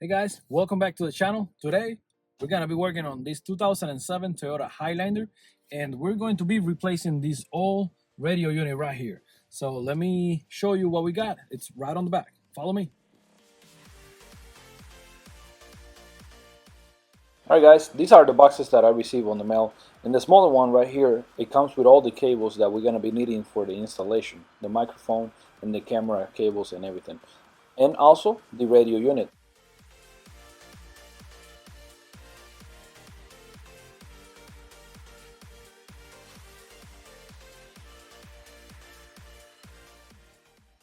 Hey guys, welcome back to the channel. Today we're gonna be working on this 2007 Toyota Highlander, and we're going to be replacing this old radio unit right here. So let me show you what we got. It's right on the back. Follow me. Alright guys, these are the boxes that I received on the mail. In the smaller one right here, it comes with all the cables that we're going to be needing for the installation. The microphone and the camera cables and everything. And also the radio unit.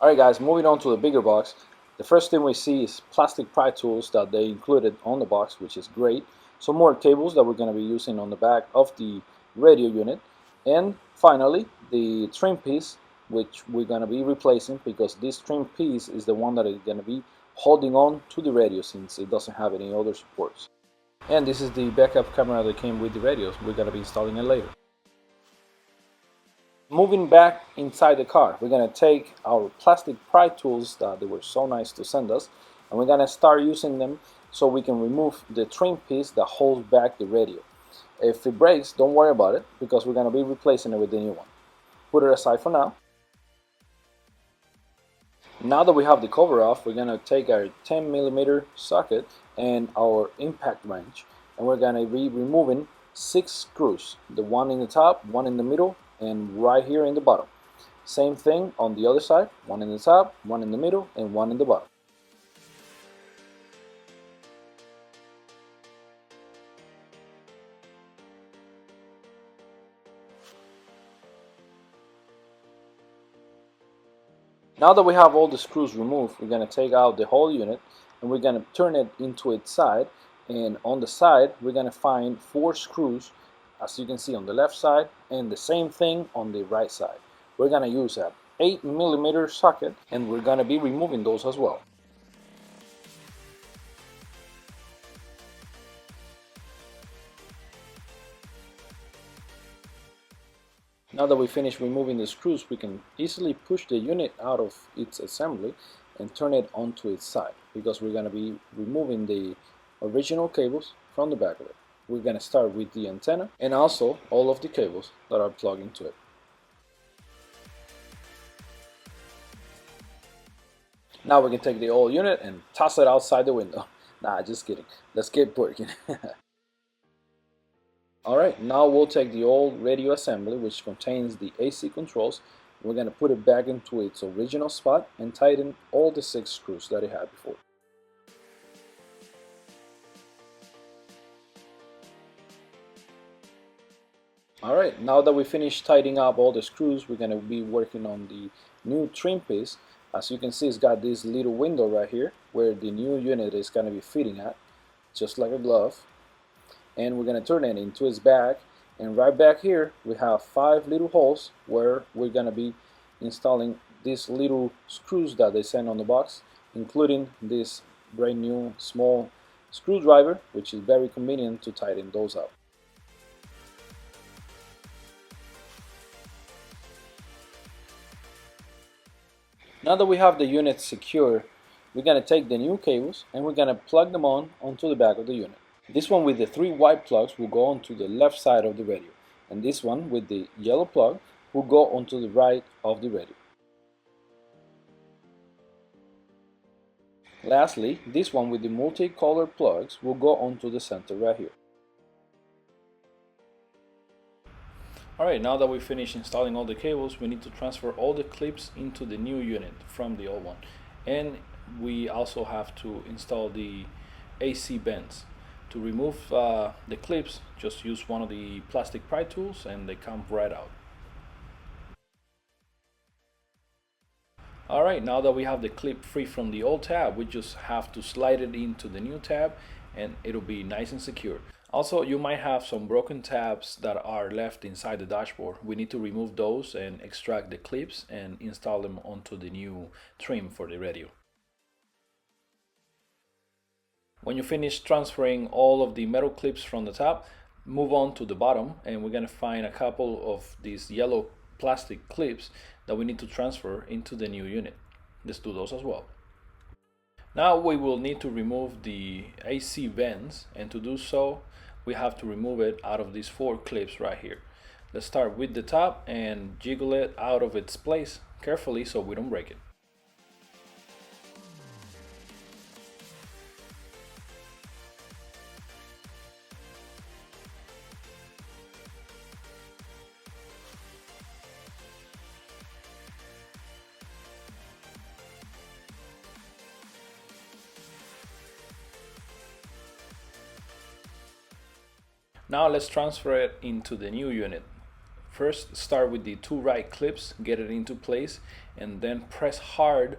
Alright guys, moving on to the bigger box. The first thing we see is plastic pry tools that they included on the box, which is great. Some more cables that we're going to be using on the back of the radio unit. And finally, the trim piece, which we're going to be replacing because this trim piece is the one that is going to be holding on to the radio since it doesn't have any other supports. And this is the backup camera that came with the radios. We're going to be installing it later. Moving back inside the car, we're going to take our plastic pry tools that they were so nice to send us, and we're going to start using them so we can remove the trim piece that holds back the radio. If it breaks, don't worry about it because we're going to be replacing it with the new one. Put it aside for now. Now that we have the cover off, we're going to take our 10mm socket and our impact wrench, and we're going to be removing 6 screws, the one in the top, one in the middle, and right here in the bottom. Same thing on the other side, one in the top, one in the middle, and one in the bottom. Now that we have all the screws removed, we're going to take out the whole unit and we're going to turn it into its side, and on the side we're going to find 4 screws, as you can see on the left side, and the same thing on the right side. We're going to use an 8mm socket and we're going to be removing those as well. Now that we finished removing the screws, we can easily push the unit out of its assembly and turn it onto its side because we're going to be removing the original cables from the back of it. We're going to start with the antenna and also all of the cables that are plugged into it. Now we can take the old unit and toss it outside the window. Nah, just kidding. Let's get working. Alright, now we'll take the old radio assembly, which contains the AC controls. We're going to put it back into its original spot and tighten all the 6 screws that it had before. Alright, now that we finished tightening up all the screws, we're going to be working on the new trim piece. As you can see, it's got this little window right here where the new unit is going to be fitting at, just like a glove. And we're going to turn it into its back, and right back here we have 5 little holes where we're going to be installing these little screws that they send on the box, including this brand new small screwdriver, which is very convenient to tighten those up. Now that we have the unit secure, we're going to take the new cables and we're going to plug them onto the back of the unit. This one with the 3 white plugs will go onto the left side of the radio, and this one with the yellow plug will go onto the right of the radio. Lastly, this one with the multicolored plugs will go onto the center right here. Alright, now that we finished installing all the cables, we need to transfer all the clips into the new unit from the old one. And we also have to install the AC bends. To remove the clips, just use one of the plastic pry tools and they come right out. Alright, now that we have the clip free from the old tab, we just have to slide it into the new tab and it'll be nice and secure. Also, you might have some broken tabs that are left inside the dashboard. We need to remove those and extract the clips and install them onto the new trim for the radio. When you finish transferring all of the metal clips from the top, move on to the bottom and we're going to find a couple of these yellow plastic clips that we need to transfer into the new unit. Let's do those as well. Now we will need to remove the AC vents, and to do so we have to remove it out of these 4 clips right here. Let's start with the top and jiggle it out of its place carefully so we don't break it. Now let's transfer it into the new unit. First, start with the 2 right clips, get it into place, and then press hard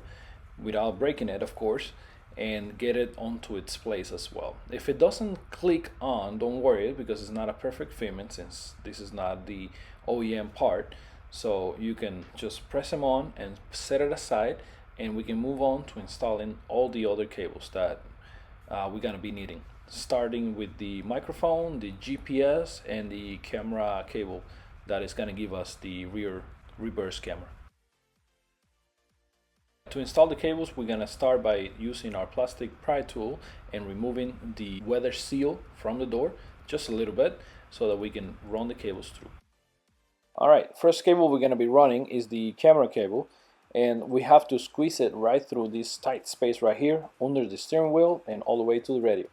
without breaking it, of course, and get it onto its place as well. If it doesn't click on, don't worry, because it's not a perfect fitment since this is not the OEM part. So you can just press them on and set it aside, and we can move on to installing all the other cables that we're gonna be needing, starting with the microphone, the GPS, and the camera cable that is gonna give us the rear reverse camera. To install the cables, we're gonna start by using our plastic pry tool and removing the weather seal from the door just a little bit so that we can run the cables through. Alright, first cable we're gonna be running is the camera cable, and we have to squeeze it right through this tight space right here under the steering wheel and all the way to the radio.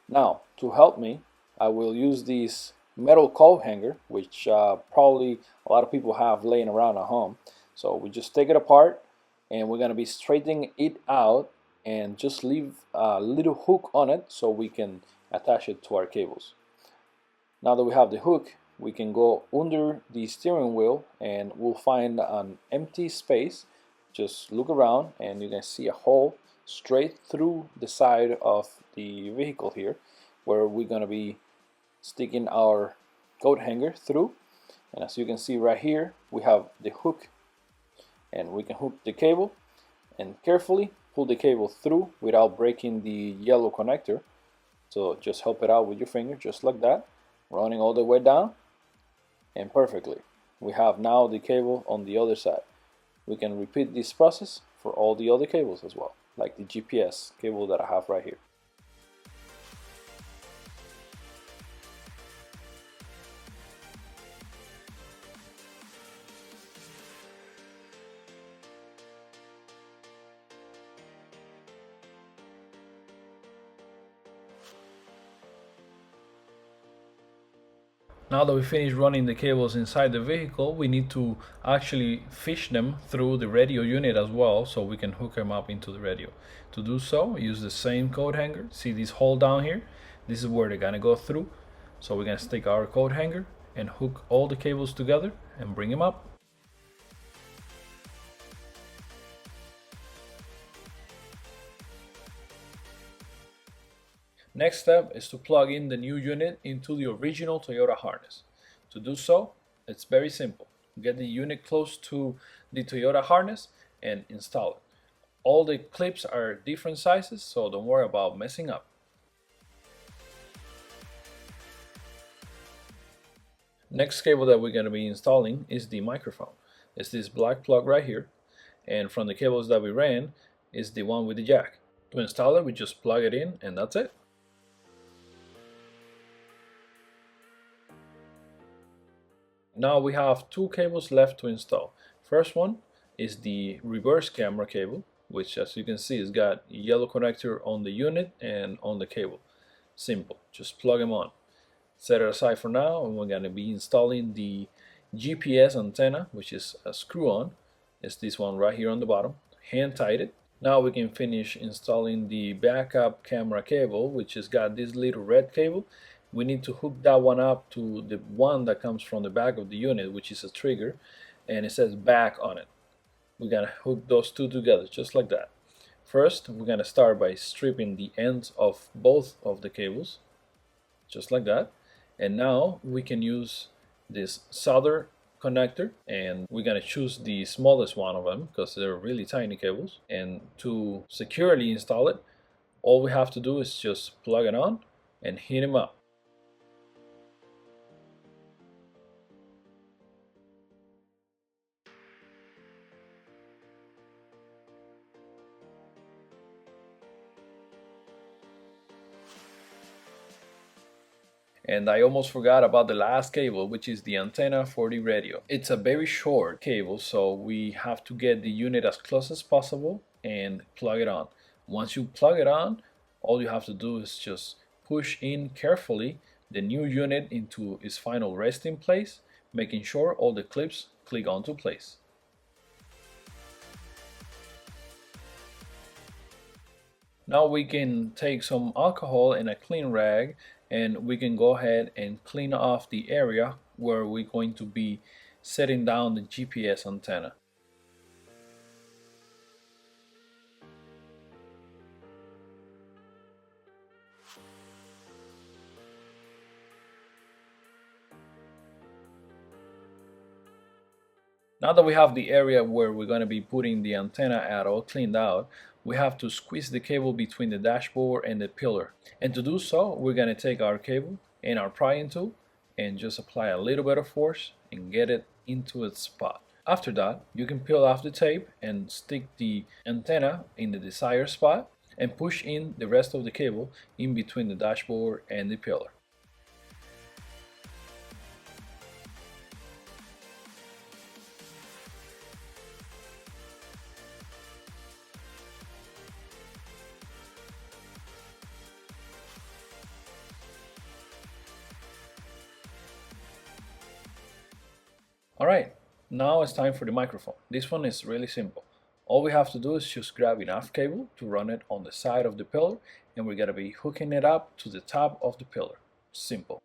Now, to help me, I will use this metal coat hanger, which probably a lot of people have laying around at home. So we just take it apart, and we're going to be straightening it out and just leave a little hook on it so we can attach it to our cables. Now that we have the hook, we can go under the steering wheel and we'll find an empty space. Just look around and you can see a hole straight through the side of the vehicle here, where we're going to be sticking our coat hanger through. And as you can see right here, we have the hook, and we can hook the cable and carefully pull the cable through without breaking the yellow connector. So just help it out with your finger, just like that, running all the way down, and perfectly. We have now the cable on the other side. We can repeat this process for all the other cables as well, like the GPS cable that I have right here. Now that we finished running the cables inside the vehicle, we need to actually fish them through the radio unit as well so we can hook them up into the radio. To do so, use the same coat hanger. See this hole down here? This is where they're gonna go through. So we're gonna stick our coat hanger and hook all the cables together and bring them up. Next step is to plug in the new unit into the original Toyota harness. To do so, it's very simple. Get the unit close to the Toyota harness and install it. All the clips are different sizes, so don't worry about messing up. Next cable that we're going to be installing is the microphone. It's this black plug right here, and from the cables that we ran is the one with the jack. To install it, we just plug it in and that's it. Now we have 2 cables left to install. First one is the reverse camera cable, which as you can see has got a yellow connector on the unit and on the cable. Simple, just plug them on. Set it aside for now, and we're going to be installing the GPS antenna, which is a screw-on. It's this one right here on the bottom. Hand tight it. Now we can finish installing the backup camera cable, which has got this little red cable. We need to hook that one up to the one that comes from the back of the unit, which is a trigger, and it says back on it. We're gonna hook those two together just like that. First, we're gonna start by stripping the ends of both of the cables, just like that. And now we can use this solder connector, and we're gonna choose the smallest one of them because they're really tiny cables. And to securely install it, all we have to do is just plug it on and heat them up. And I almost forgot about the last cable, which is the antenna for the radio. It's a very short cable, so we have to get the unit as close as possible and plug it on. Once you plug it on, all you have to do is just push in carefully the new unit into its final resting place, making sure all the clips click onto place. Now we can take some alcohol and a clean rag, and we can go ahead and clean off the area where we're going to be setting down the GPS antenna. Now that we have the area where we're going to be putting the antenna at all cleaned out, we have to squeeze the cable between the dashboard and the pillar. And to do so, we're going to take our cable and our prying tool and just apply a little bit of force and get it into its spot. After that, you can peel off the tape and stick the antenna in the desired spot and push in the rest of the cable in between the dashboard and the pillar. Alright, now it's time for the microphone. This one is really simple. All we have to do is just grab enough cable to run it on the side of the pillar, and we're going to be hooking it up to the top of the pillar. Simple.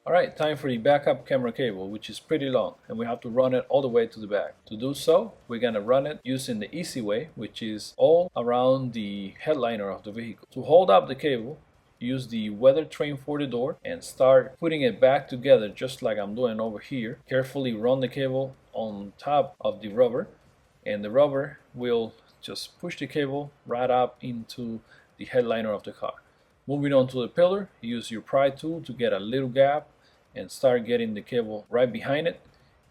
Alright, time for the backup camera cable, which is pretty long, and we have to run it all the way to the back. To do so, we're going to run it using the easy way, which is all around the headliner of the vehicle. To hold up the cable, use the weather trim for the door and start putting it back together just like I'm doing over here. Carefully run the cable on top of the rubber, and the rubber will just push the cable right up into the headliner of the car. Moving on to the pillar, use your pry tool to get a little gap and start getting the cable right behind it.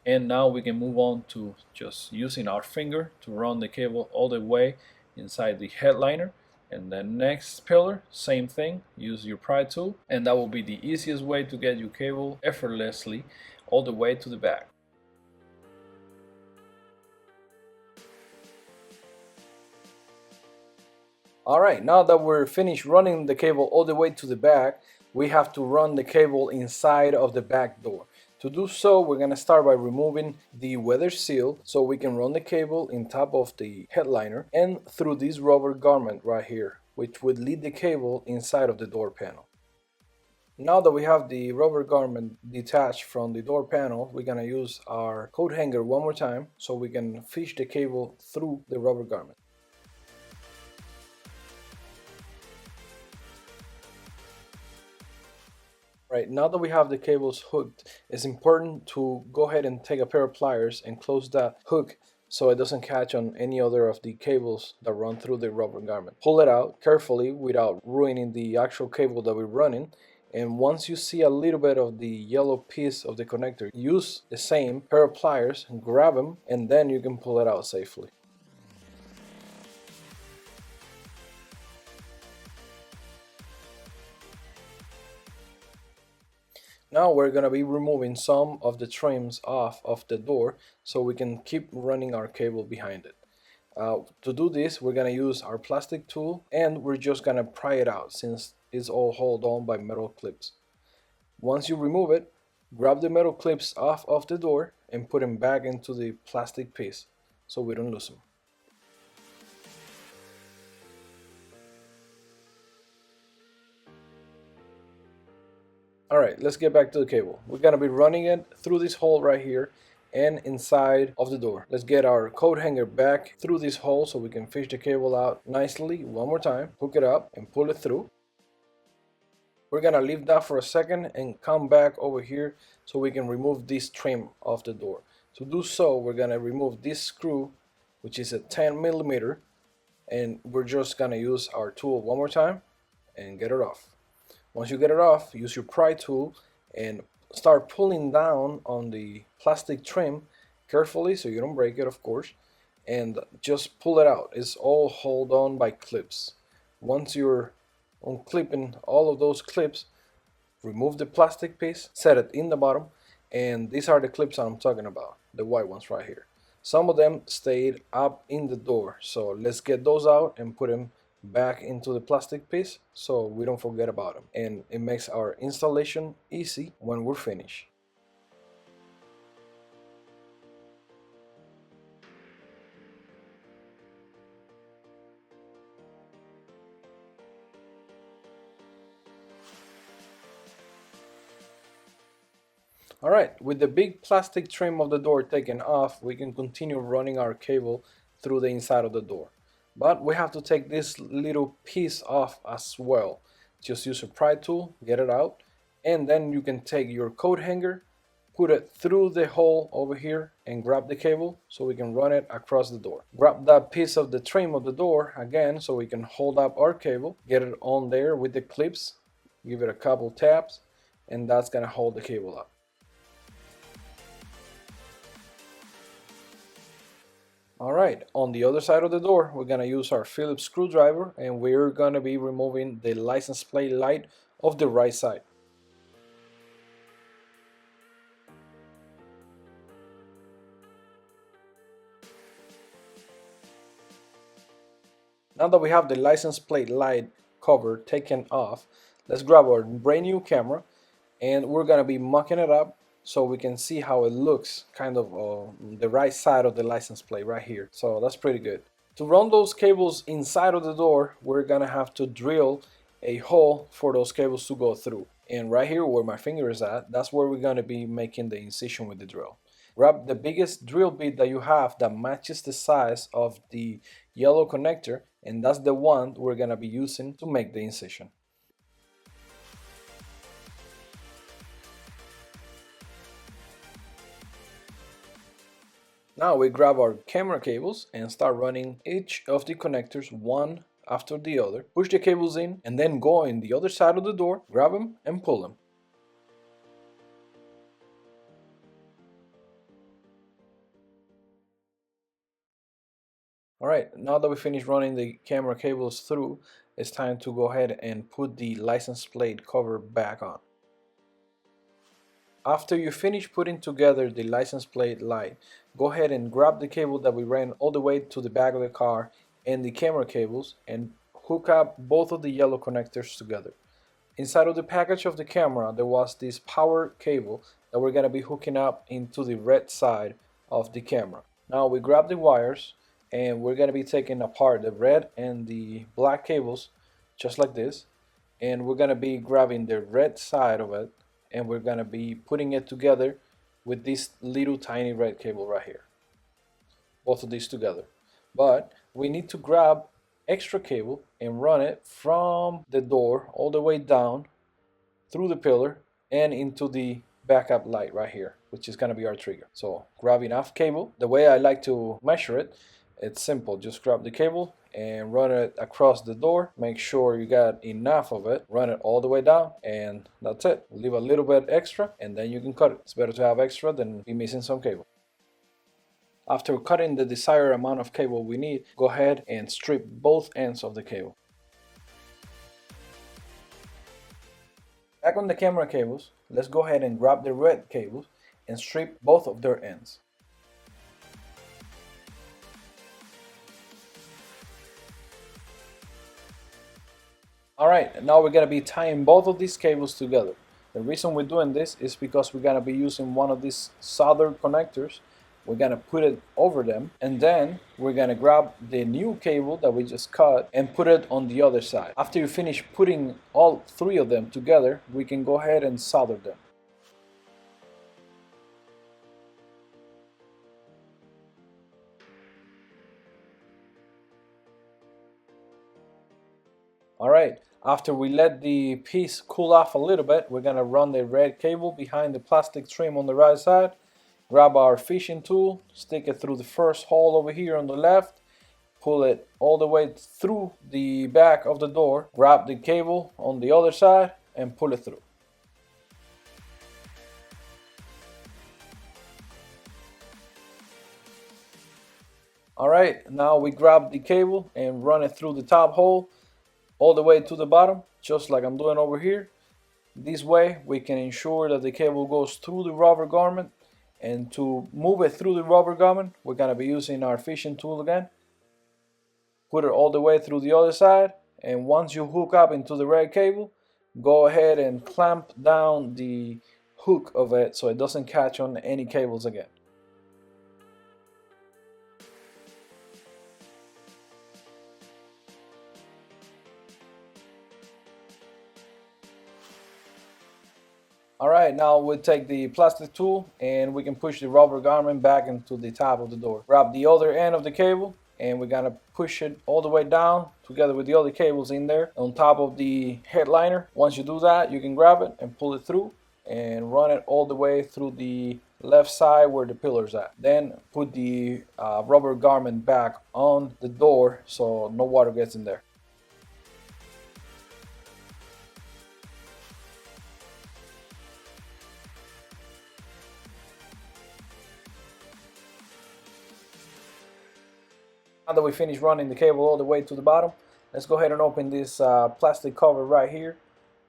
And now we can move on to just using our finger to run the cable all the way inside the headliner. And the next pillar, same thing, use your pry tool, and that will be the easiest way to get your cable effortlessly all the way to the back. Alright, now that we're finished running the cable all the way to the back, we have to run the cable inside of the back door. To do so, we're going to start by removing the weather seal so we can run the cable in top of the headliner and through this rubber garment right here, which would lead the cable inside of the door panel. Now that we have the rubber garment detached from the door panel, we're going to use our coat hanger one more time so we can fish the cable through the rubber garment. Right, now that we have the cables hooked, it's important to go ahead and take a pair of pliers and close that hook so it doesn't catch on any other of the cables that run through the rubber garment. Pull it out carefully without ruining the actual cable that we're running, and once you see a little bit of the yellow piece of the connector, use the same pair of pliers, grab them, and then you can pull it out safely. Now we're going to be removing some of the trims off of the door so we can keep running our cable behind it. To do this, we're going to use our plastic tool, and we're just going to pry it out since it's all held on by metal clips. Once you remove it, grab the metal clips off of the door and put them back into the plastic piece so we don't lose them. Alright, let's get back to the cable. We're going to be running it through this hole right here and inside of the door. Let's get our coat hanger back through this hole so we can fish the cable out nicely one more time. Hook it up and pull it through. We're going to leave that for a second and come back over here so we can remove this trim off the door. To do so, we're going to remove this screw, which is a 10mm, and we're just going to use our tool one more time and get it off. Once you get it off, use your pry tool and start pulling down on the plastic trim carefully so you don't break it, of course, and just pull it out. It's all held on by clips. Once you're unclipping all of those clips, remove the plastic piece, set it in the bottom, and these are the clips I'm talking about, the white ones right here. Some of them stayed up in the door, so let's get those out and put them back into the plastic piece so we don't forget about them, and it makes our installation easy when we're finished. Alright, with the big plastic trim of the door taken off, we can continue running our cable through the inside of the door. But we have to take this little piece off as well. Just use a pry tool, get it out, and then you can take your coat hanger, put it through the hole over here, and grab the cable so we can run it across the door. Grab that piece of the trim of the door again so we can hold up our cable, get it on there with the clips, give it a couple taps, and that's gonna hold the cable up. Alright, on the other side of the door, we're going to use our Phillips screwdriver and we're going to be removing the license plate light of the right side. Now that we have the license plate light cover taken off, let's grab our brand new camera and we're going to be mucking it up so we can see how it looks, kind of the right side of the license plate right here. So that's pretty good. To run those cables inside of the door, we're gonna have to drill a hole for those cables to go through. And right here where my finger is at, that's where we're gonna be making the incision with the drill. Grab the biggest drill bit that you have that matches the size of the yellow connector, and that's the one we're gonna be using to make the incision. Now we grab our camera cables and start running each of the connectors one after the other. Push the cables in and then go in the other side of the door, grab them and pull them. Alright, now that we finished running the camera cables through, it's time to go ahead and put the license plate cover back on. After you finish putting together the license plate light, go ahead and grab the cable that we ran all the way to the back of the car and the camera cables and hook up both of the yellow connectors together. Inside of the package of the camera there was this power cable that we're going to be hooking up into the red side of the camera. Now we grab the wires and we're going to be taking apart the red and the black cables just like this, and we're going to be grabbing the red side of it and we're gonna be putting it together with this little tiny red cable right here, both of these together. But we need to grab extra cable and run it from the door all the way down through the pillar and into the backup light right here, which is gonna be our trigger. So grab enough cable. The way I like to measure it, it's simple. Just grab the cable and run it across the door. Make sure you got enough of it. Run it all the way down and that's it. Leave a little bit extra and then you can cut it. It's better to have extra than be missing some cable. After cutting the desired amount of cable we need, go ahead and strip both ends of the cable. Back on the camera cables, let's go ahead and grab the red cables and strip both of their ends. Alright, now we're going to be tying both of these cables together. The reason we're doing this is because we're going to be using one of these soldered connectors. We're going to put it over them and then we're going to grab the new cable that we just cut and put it on the other side. After you finish putting all three of them together, we can go ahead and solder them. Alright, after we let the piece cool off a little bit, we're going to run the red cable behind the plastic trim on the right side. Grab our fishing tool, stick it through the first hole over here on the left, pull it all the way through the back of the door, grab the cable on the other side and pull it through. Alright, now we grab the cable and run it through the top hole all the way to the bottom, just like I'm doing over here. This way we can ensure that the cable goes through the rubber garment, and to move it through the rubber garment we're going to be using our fishing tool again. Put it all the way through the other side, and once you hook up into the red cable, go ahead and clamp down the hook of it so it doesn't catch on any cables again. Alright, now we'll take the plastic tool and we can push the rubber garment back into the top of the door. Grab the other end of the cable and we're gonna push it all the way down together with the other cables in there on top of the headliner. Once you do that, you can grab it and pull it through and run it all the way through the left side where the pillar's at. Then put the rubber garment back on the door so no water gets in there. Now that we finished running the cable all the way to the bottom, let's go ahead and open this plastic cover right here.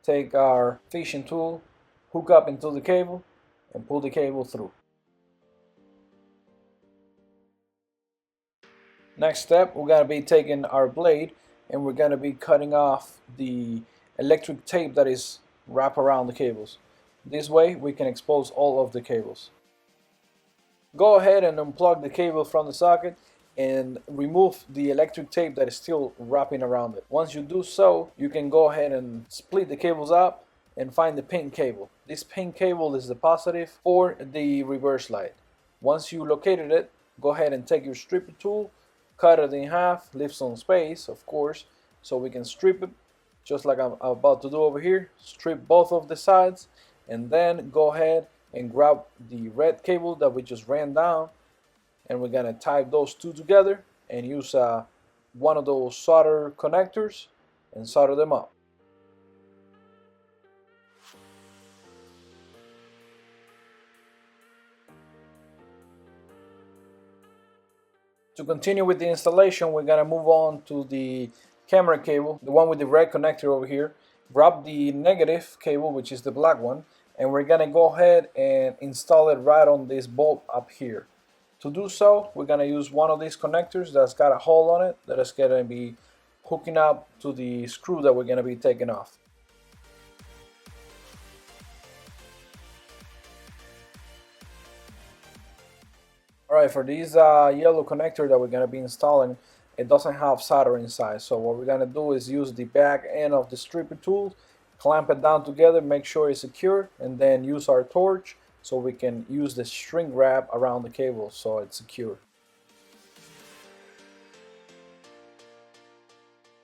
Take our fishing tool, hook up into the cable, and pull the cable through. Next step, we're going to be taking our blade and we're going to be cutting off the electric tape that is wrapped around the cables. This way we can expose all of the cables. Go ahead and unplug the cable from the socket and remove the electric tape that is still wrapping around it. Once you do so, you can go ahead and split the cables up and find the pink cable. This pink cable is the positive or the reverse light. Once you located it, go ahead and take your stripper tool, cut it in half, leave some space of course so we can strip it just like I'm about to do over here. Strip both of the sides and then go ahead and grab the red cable that we just ran down, and we're gonna tie those two together and use one of those solder connectors and solder them up. To continue with the installation, we're gonna move on to the camera cable, the one with the red connector over here. Grab the negative cable, which is the black one, and we're gonna go ahead and install it right on this bolt up here. To do so, we're going to use one of these connectors that's got a hole on it that is going to be hooking up to the screw that we're going to be taking off. Alright, for this yellow connector that we're going to be installing, it doesn't have solder inside. So what we're going to do is use the back end of the stripper tool, clamp it down together, make sure it's secure, and then use our torch so we can use the shrink wrap around the cable so it's secure.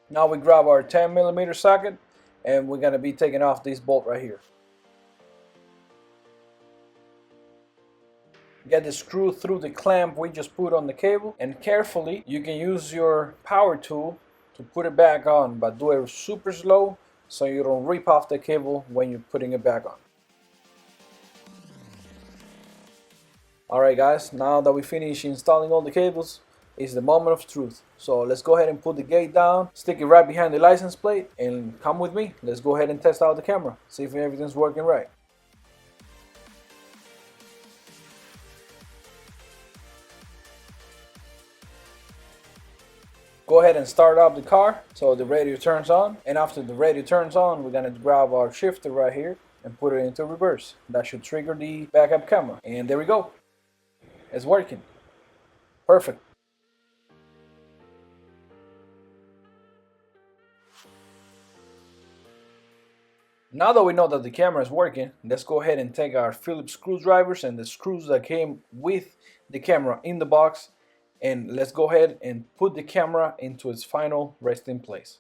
Now we grab our 10mm socket and we're going to be taking off this bolt right here. Get the screw through the clamp we just put on the cable, and carefully you can use your power tool to put it back on, but do it super slow so you don't rip off the cable when you're putting it back on. Alright guys, now that we finish installing all the cables, it's the moment of truth. So let's go ahead and put the gate down, stick it right behind the license plate, and come with me. Let's go ahead and test out the camera, see if everything's working right. Go ahead and start up the car so the radio turns on, and after the radio turns on, we're gonna grab our shifter right here and put it into reverse. That should trigger the backup camera, and there we go. It's working. Perfect. Now that we know that the camera is working, let's go ahead and take our Phillips screwdrivers and the screws that came with the camera in the box, and let's go ahead and put the camera into its final resting place.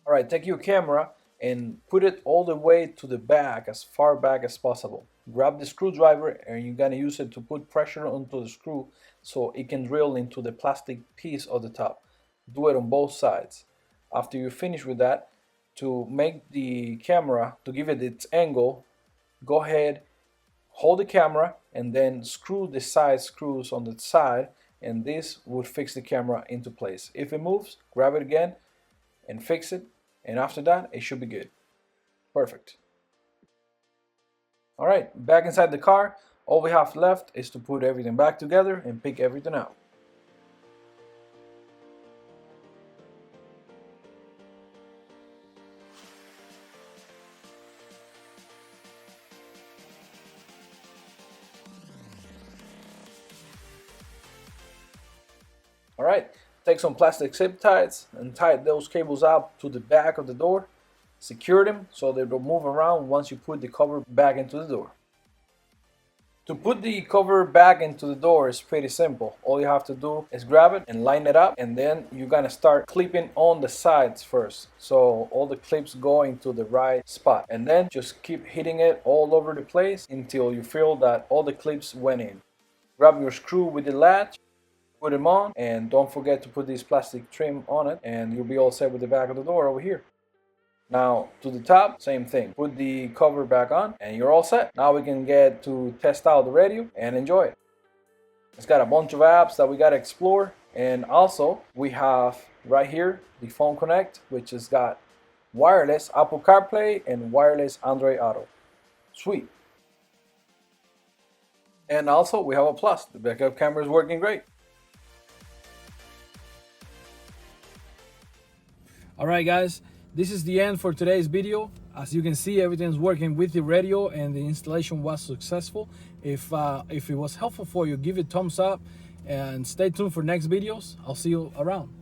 Alright, take your camera and put it all the way to the back, as far back as possible. Grab the screwdriver and you're gonna use it to put pressure onto the screw so it can drill into the plastic piece of the top. Do it on both sides. After you finish with that, to make the camera, to give it its angle, go ahead hold the camera and then screw the side screws on the side, and this would fix the camera into place. If it moves, grab it again and fix it, and after that it should be good. Perfect. All right, back inside the car. All we have left is to put everything back together and pick everything out. All right, take some plastic zip ties and tie those cables up to the back of the door. Secure them so they don't move around once you put the cover back into the door. To put the cover back into the door is pretty simple. All you have to do is grab it and line it up, and then you're gonna start clipping on the sides first, so all the clips go into the right spot, and then just keep hitting it all over the place until you feel that all the clips went in. Grab your screw with the latch, put them on, and don't forget to put this plastic trim on it, and you'll be all set with the back of the door over here. Now to the top, same thing. Put the cover back on and you're all set. Now we can get to test out the radio and enjoy it. It's got a bunch of apps that we got to explore, and also we have right here the phone connect, which has got wireless Apple CarPlay and wireless Android Auto. Sweet. And also we have a plus. The backup camera is working great. All right, guys. This is the end for today's video. As you can see, everything's working with the radio and the installation was successful. If it was helpful for you, give it a thumbs up and stay tuned for next videos. I'll see you around.